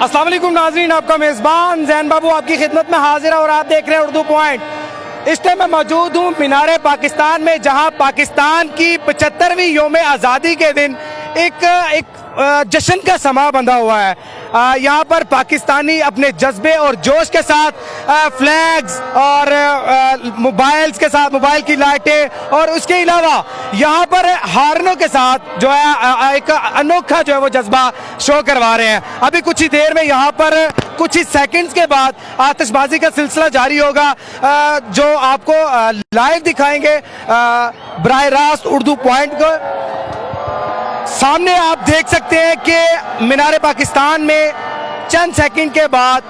अस्सलाम वालेकुम नाज़रीन, आपका मेज़बान जैन बाबू आपकी खिदमत में हाजिर है और आप देख रहे हैं उर्दू पॉइंट। इस टाइम मैं मौजूद हूँ मीनारे पाकिस्तान में, जहाँ पाकिस्तान की 75वीं योम आज़ादी के दिन एक जश्न का समा बंधा हुआ है। यहाँ पर पाकिस्तानी अपने जज्बे और जोश के साथ फ्लैग्स और मोबाइल्स के साथ, मोबाइल की लाइटें और उसके अलावा यहाँ पर हारनों के साथ जो है एक अनोखा जो है वो जज्बा शो करवा रहे हैं। अभी कुछ ही देर में यहाँ पर कुछ ही सेकंड्स के बाद आतिशबाजी का सिलसिला जारी होगा, जो आपको लाइव दिखाएंगे बराह रास्त उर्दू पॉइंट को। सामने आप देख सकते हैं कि मीनारे पाकिस्तान में चंद सेकंड के बाद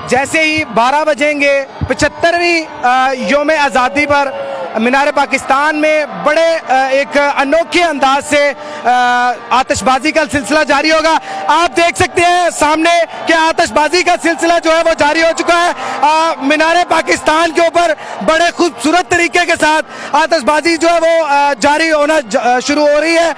जैसे ही 12 बजेंगे 75वीं योम आज़ादी पर मीनारे पाकिस्तान में बड़े एक अनोखे अंदाज से आतिशबाजी का सिलसिला जारी होगा। आप देख सकते हैं सामने कि आतिशबाजी का सिलसिला जो है वो जारी हो चुका है। मीनारे पाकिस्तान के ऊपर बड़े खूबसूरत तरीके के साथ आतिशबाजी जो है वो जारी होना शुरू हो रही है।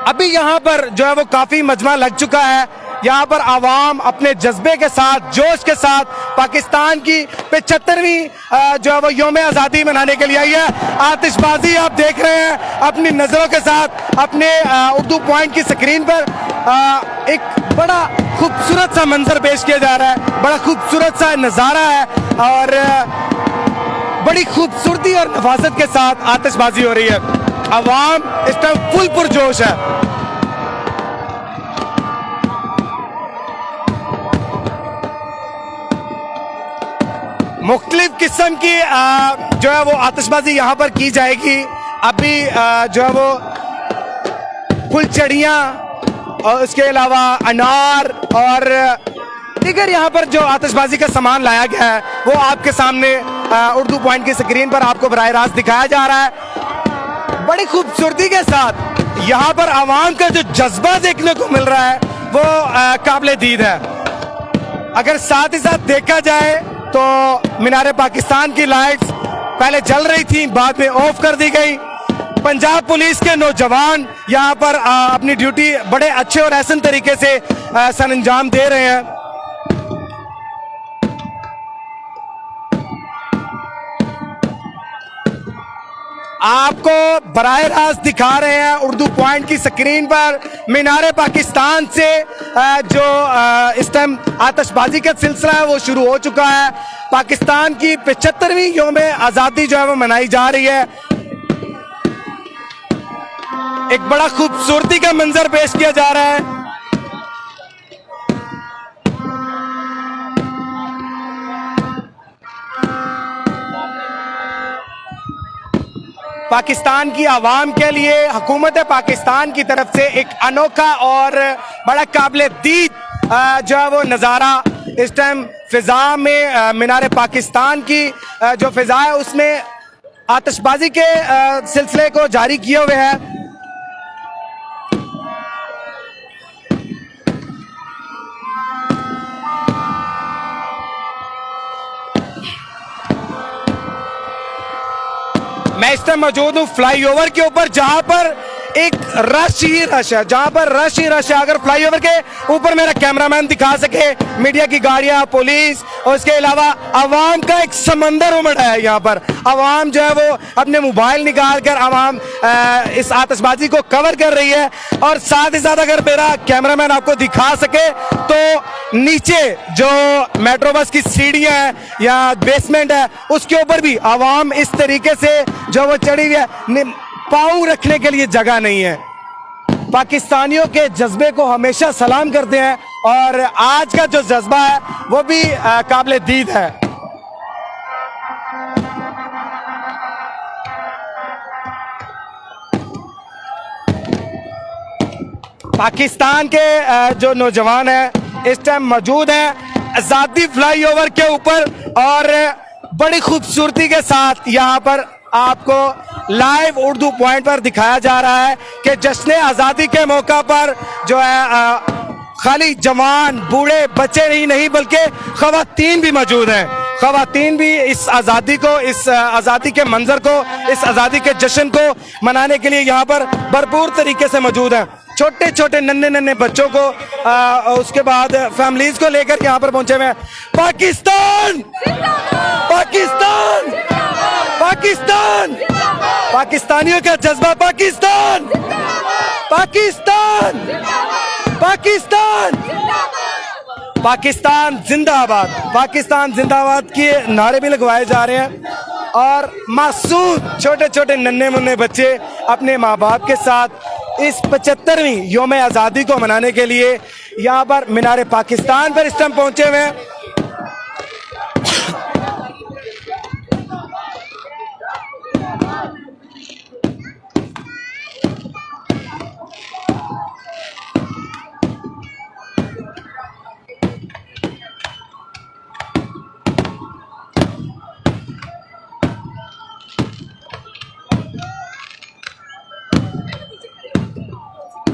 अभी यहाँ पर जो है वो काफ़ी मजमा लग चुका है। यहाँ पर आवाम अपने जज्बे के साथ, जोश के साथ पाकिस्तान की 75वीं जो है वो योम आज़ादी मनाने के लिए आई है। आतिशबाजी आप देख रहे हैं अपनी नज़रों के साथ अपने उर्दू पॉइंट की स्क्रीन पर। एक बड़ा खूबसूरत सा मंजर पेश किया जा रहा है, बड़ा खूबसूरत सा नज़ारा है और बड़ी खूबसूरती और नफासत के साथ आतिशबाजी हो रही है। अवाम इस टाइम फुल पुरजोश है। मुख्तलिफ किस्म की जो है वो आतिशबाजी यहाँ पर की जाएगी। अभी जो है वो फुलचड़ियाँ और उसके अलावा अनार और दीगर यहाँ पर जो आतिशबाजी का सामान लाया गया है वो आपके सामने उर्दू पॉइंट की स्क्रीन पर आपको बराह रास्त दिखाया जा रहा है। बड़ी खूबसूरती के साथ यहाँ पर आवाम का जो जज्बा देखने को मिल रहा है वो काबिल दीद है। अगर साथ ही साथ देखा जाए तो मीनारे पाकिस्तान की लाइट्स पहले जल रही थी, बाद में ऑफ कर दी गई। पंजाब पुलिस के नौजवान यहाँ पर अपनी ड्यूटी बड़े अच्छे और ऐसे तरीके से सर अंजाम दे रहे हैं। आपको बराह रास्त दिखा रहे हैं उर्दू पॉइंट की स्क्रीन पर मीनारे पाकिस्तान से जो इस टाइम आतिशबाजी का सिलसिला है वो शुरू हो चुका है। पाकिस्तान की 75वीं योम आज़ादी जो है वो मनाई जा रही है। एक बड़ा खूबसूरती का मंजर पेश किया जा रहा है। पाकिस्तान की आवाम के लिए हुकूमत पाकिस्तान की तरफ से एक अनोखा और बड़ा काबिल दीद जो है वो नज़ारा इस टाइम फिजा में मीनारे पाकिस्तान की जो फिजा है उसमें आतिशबाजी के सिलसिले को जारी किए हुए है। मैं इस टाइम मौजूद हूँ फ्लाईओवर के ऊपर, जहां पर एक रश ही रश है, जहां पर रश ही रश है। अगर फ्लाईओवर के ऊपर मेरा कैमरामैन दिखा सके, मीडिया की गाड़ियां, पुलिस और इसके अलावा आवाम का एक समंदर उमड़ है। यहाँ पर आवाम जो है वो अपने मोबाइल निकाल कर आवाम इस आतिशबाजी को कवर कर रही है। और साथ ही साथ अगर मेरा कैमरामैन आपको दिखा सके तो नीचे जो मेट्रो बस की सीढ़ियाँ हैं या बेसमेंट है उसके ऊपर भी आवाम इस तरीके से जो वो चढ़ी हुई है, पाँव रखने के लिए जगह नहीं है। पाकिस्तानियों के जज्बे को हमेशा सलाम करते हैं और आज का जो जज्बा है वो भी काबिल दीद है। पाकिस्तान के जो नौजवान हैं इस टाइम मौजूद हैं आज़ादी फ्लाईओवर के ऊपर और बड़ी खूबसूरती के साथ यहाँ पर आपको लाइव उर्दू पॉइंट पर दिखाया जा रहा है कि जश्न आज़ादी के मौका पर जो है खाली जवान, बूढ़े, बच्चे ही नहीं बल्कि ख़वातीन भी मौजूद हैं। ख़वातीन भी इस आज़ादी को, इस आज़ादी के मंजर को, इस आज़ादी के जश्न को मनाने के लिए यहाँ पर भरपूर तरीके से मौजूद हैं। छोटे छोटे नन्हे नन्हे बच्चों को उसके बाद फैमिलीज को लेकर यहाँ पर पहुंचे हुए हैं। पाकिस्तान पाकिस्तान पाकिस्तान पाकिस्तानियों का जज्बा, पाकिस्तान पाकिस्तान पाकिस्तान पाकिस्तान जिंदाबाद, पाकिस्तान जिंदाबाद के नारे भी लगवाए जा रहे हैं और मासूम छोटे छोटे नन्हे मुन्ने बच्चे अपने माँ बाप के साथ इस 75वीं योम आज़ादी को मनाने के लिए यहाँ पर मीनार पाकिस्तान पर इस टाइम पहुंचे हुए हैं।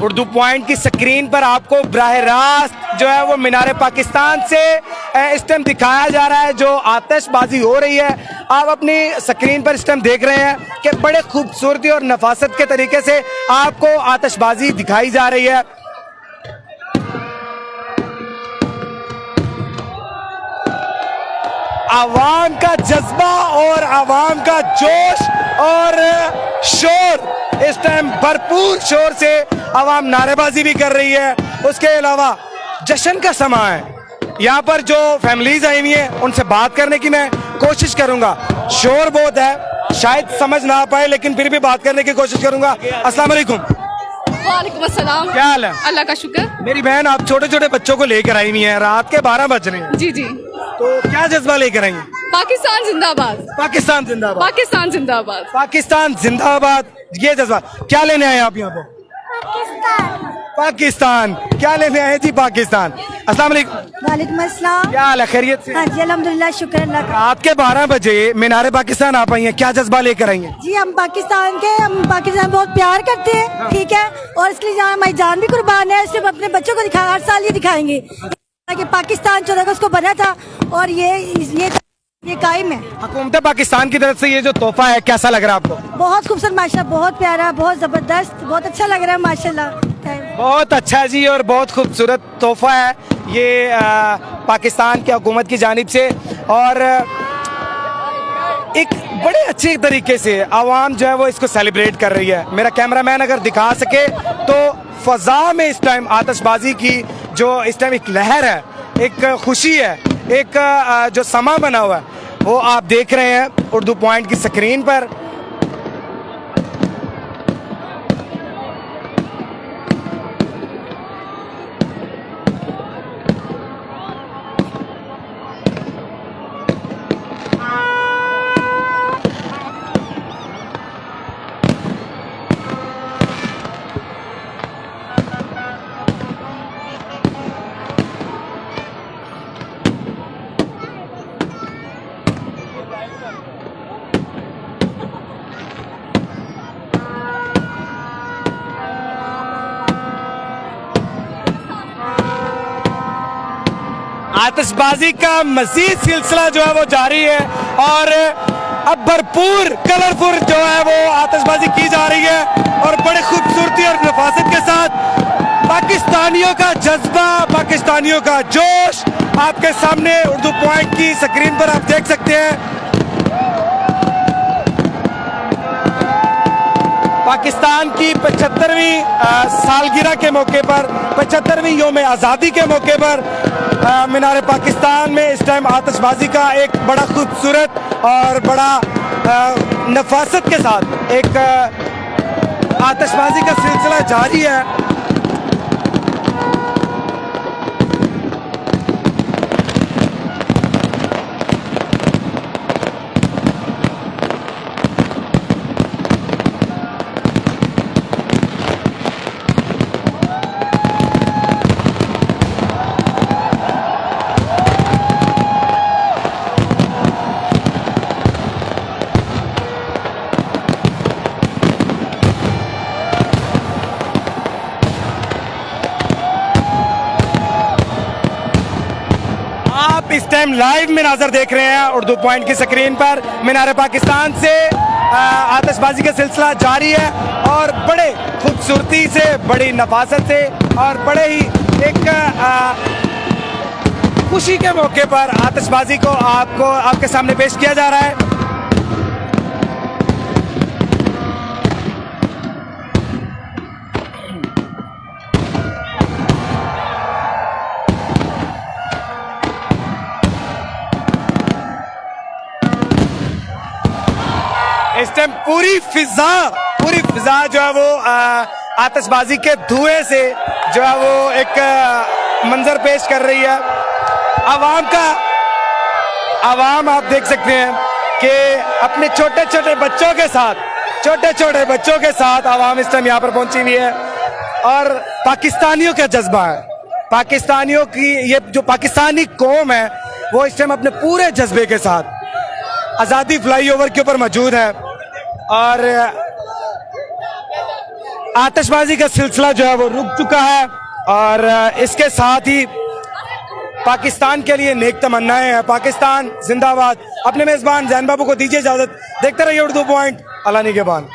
उर्दू पॉइंट की स्क्रीन पर आपको बराह रास्त जो है वो मीनार पाकिस्तान से इस टाइम दिखाया जा रहा है जो आतिशबाजी हो रही है। आप अपनी स्क्रीन पर इस टाइम देख रहे हैं कि बड़े खूबसूरती और नफासत के तरीके से आपको आतिशबाजी दिखाई जा रही है। आवाम का जज्बा और आवाम का जोश और शोर, इस टाइम भरपूर शोर से आवाम नारेबाजी भी कर रही है। उसके अलावा जश्न का समा है, यहाँ पर जो फैमिलीज आई हुई हैं उनसे बात करने की मैं कोशिश करूंगा। शोर बहुत है, शायद समझ ना पाए लेकिन फिर भी बात करने की कोशिश करूंगा। अस्सलाम वालेकुम। वालेकुम अस्सलाम। क्या हाल है? अल्लाह का शुक्र। मेरी बहन, आप छोटे छोटे बच्चों को लेकर आई हुई हैं, रात के 12 बज रहे हैं। जी जी। तो क्या जज्बा लेकर आई हैं? पाकिस्तान जिंदाबाद, पाकिस्तान जिंदाबाद, पाकिस्तान जिंदाबाद, पाकिस्तान जिंदाबाद, ये जज्बा। क्या लेने आए आप यहाँ पे? पाकिस्तान। क्या लेने आए जी? पाकिस्तान। अस्सलाम वालेकुम। वालेकुम अस्सलाम। क्या हाल है? खैरियत से? हाँ जी अल्हम्दुलिल्लाह, शुक्र अल्लाह का। रात के 12 बजे मीनार पाकिस्तान आप आई हैं, क्या जज्बा लेकर आई हैं? जी हम पाकिस्तान बहुत प्यार करते हैं, ठीक है, और इसलिए हमारी जान भी कुर्बान है। इसलिए अपने बच्चों को हर साल ये दिखाएंगे कि पाकिस्तान 14 अगस्त को बना था और ये कायम है। हुकूमत पाकिस्तान की तरफ से ये जो तोहफा है कैसा लग रहा है आपको? बहुत खूबसूरत माशाल्लाह, बहुत प्यारा, बहुत जबरदस्त, बहुत अच्छा लग रहा है माशाल्लाह। बहुत अच्छा जी, और बहुत खूबसूरत तोहफा है ये पाकिस्तान की हुकूमत की जानिब से, और एक बड़े अच्छे तरीके से आवाम जो है वो इसको सेलिब्रेट कर रही है। मेरा कैमरामैन अगर दिखा सके तो फजा में इस टाइम आतिशबाजी की जो इस टाइम एक लहर है, एक खुशी है, एक जो समा बना हुआ है वो आप देख रहे हैं उर्दू पॉइंट की स्क्रीन पर। आतिशबाजी का मजीद सिलसिला जो है वो जारी है और अब भरपूर कलरफुल जो है वो आतिशबाजी की जा रही है और बड़े खूबसूरती और नफासत के साथ पाकिस्तानियों का जज्बा, पाकिस्तानियों का जोश आपके सामने उर्दू पॉइंट की स्क्रीन पर आप देख सकते हैं। पाकिस्तान की 75वीं सालगिरह के मौके पर, 75वीं योम आज़ादी के मौके पर मीनार पाकिस्तान में इस टाइम आतिशबाजी का एक बड़ा खूबसूरत और बड़ा नफासत के साथ एक आतिशबाजी का सिलसिला जारी है। इस टाइम लाइव में नजर देख रहे हैं उर्दू पॉइंट की स्क्रीन पर मीनार पाकिस्तान से आतिशबाजी आतिशबाजी का सिलसिला जारी है और बड़े खूबसूरती से, बड़ी नफासत से और बड़े ही एक खुशी के मौके पर आतिशबाजी को आपके सामने पेश किया जा रहा है। इस टाइम पूरी फिजा जो है वो आतिशबाजी के धुएं से जो है वो एक मंजर पेश कर रही है। आवाम आप देख सकते हैं कि अपने छोटे छोटे बच्चों के साथ आवाम इस टाइम यहाँ पर पहुंची हुई है और पाकिस्तानियों का जज्बा है, पाकिस्तानियों की ये जो पाकिस्तानी कौम है वो इस टाइम अपने पूरे जज्बे के साथ आज़ादी फ्लाईओवर के ऊपर मौजूद है और आतिशबाजी का सिलसिला जो है वो रुक चुका है और इसके साथ ही पाकिस्तान के लिए नेक तमन्नाएं हैं। पाकिस्तान जिंदाबाद। अपने मेजबान जैन बाबू को दीजिए इजाजत। देखते रहिए उर्दू पॉइंट। अल्लाह निगहबान।